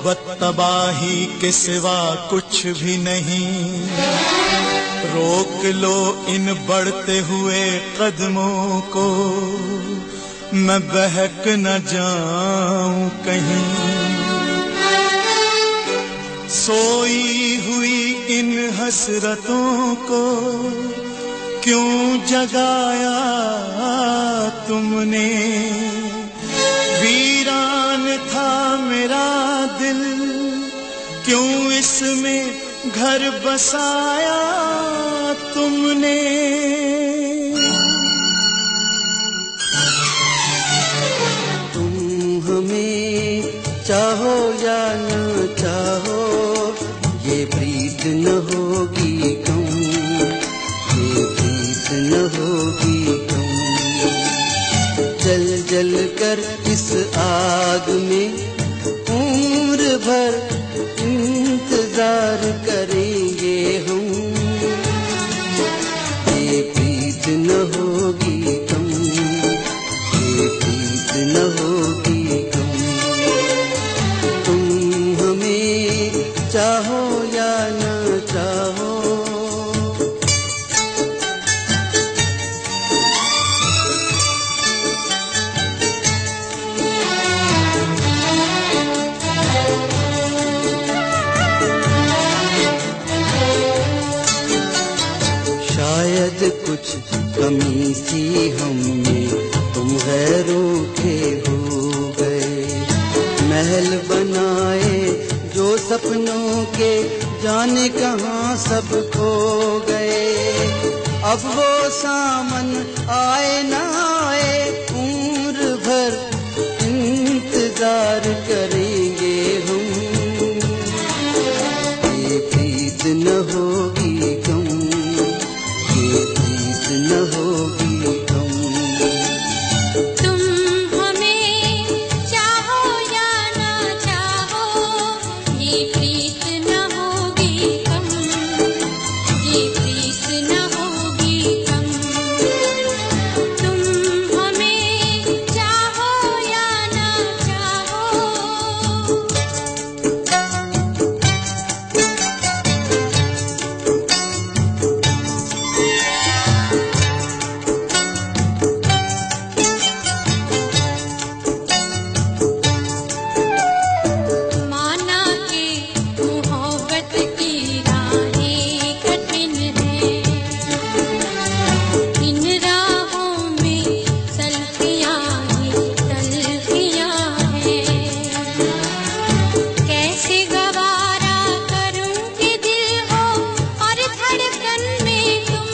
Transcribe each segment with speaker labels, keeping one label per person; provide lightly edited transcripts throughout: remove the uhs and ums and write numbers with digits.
Speaker 1: मोहब्बत तबाही के सिवा कुछ भी नहीं। रोक लो इन बढ़ते हुए कदमों को, मैं बहक न जाऊं कहीं। सोई हुई इन हसरतों को क्यों जगाया तुमने। वीरान था मेरा दिल, क्यों इसमें घर बसाया तुमने।
Speaker 2: तुम हमें चाहो या न चाहो, ये प्रीत न होगी कम, ये प्रीत न होगी कम। जल जल कर इस आग में उम्र भर इंतजार करेंगे हम, ये प्रीत न होगी कम, ये प्रीत न होगी कम। तुम हमें चाहो या न चाहो। शायद कुछ कमी थी हमें, तुम गैरों के हो गए। महल बनाए जो सपनों के, जाने कहाँ सब खो गए। अब वो सामन आए न आए, उम्र भर इंतजार करेंगे हम, ये प्रीत न होगी कम, ये प्रीत न होगी कम।
Speaker 3: तुम हमें चाहो या न चाहो, ये प्रीत न होगी कम, ये प्रीत न होगी कम। तुम हमें चाहो या न चाहो। माना के मोहब्बत की राहें कठिन हैं, इन राहों में तलखियाँ ही तलखियाँ हैं। कैसे गवारा करूँ कि दिल हो और धड़कन में तुम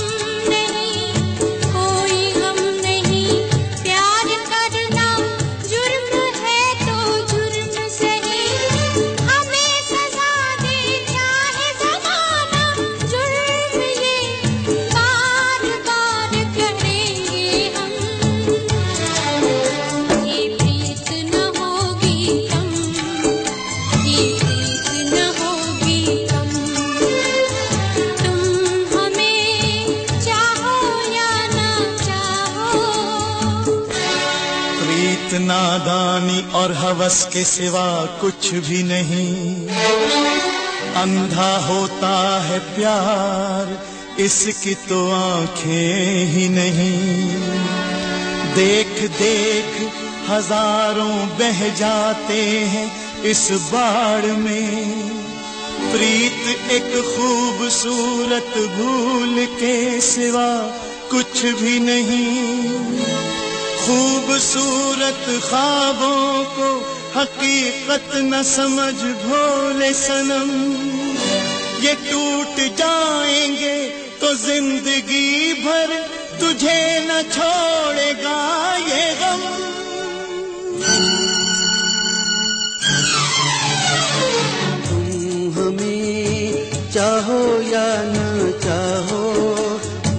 Speaker 3: नहीं, कोई हम नहीं। प्यार करना जुर्म है तो जुर्म सही, हमें सजा दे चाहे ज़माना। जुर्म ये बार बार करेंगे हम, ये प्रीत न होगी कम, ये प्रीत न होगी कम। तुम हमें चाहो या न चाहो।
Speaker 1: प्रीत नादानी और हवस के सिवा कुछ भी नहीं। अंधा होता है प्यार, इसकी तो आंखें ही नहीं। देख देख हजारों बह जाते हैं इस बाढ़ में। प्रीत एक खूबसूरत भूल के सिवा कुछ भी नहीं। खूबसूरत ख्वाबों को हकीकत न समझ भोले सनम, ये टूट जाएंगे तो जिंदगी भर तुझे न छोड़ेगा ये गम।
Speaker 2: तुम हमें चाहो या न चाहो,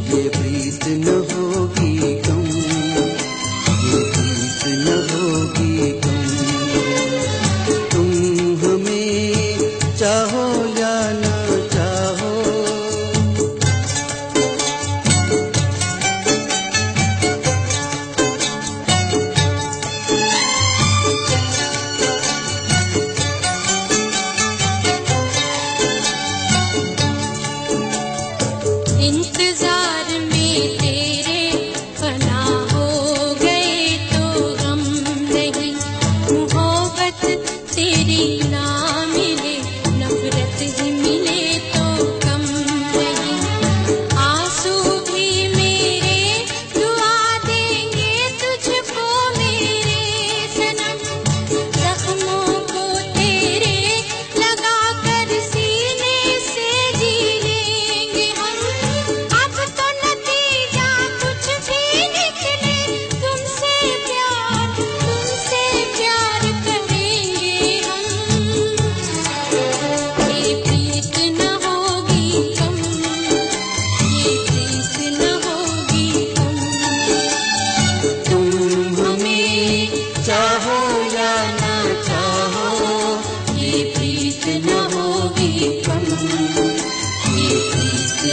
Speaker 2: ये प्रीत न होगी कम, ये प्रीत न होगी कम। तुम हमें चाहो या न चाहो।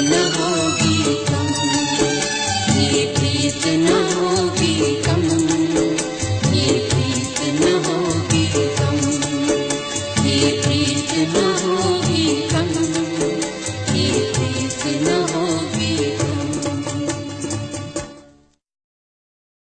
Speaker 2: न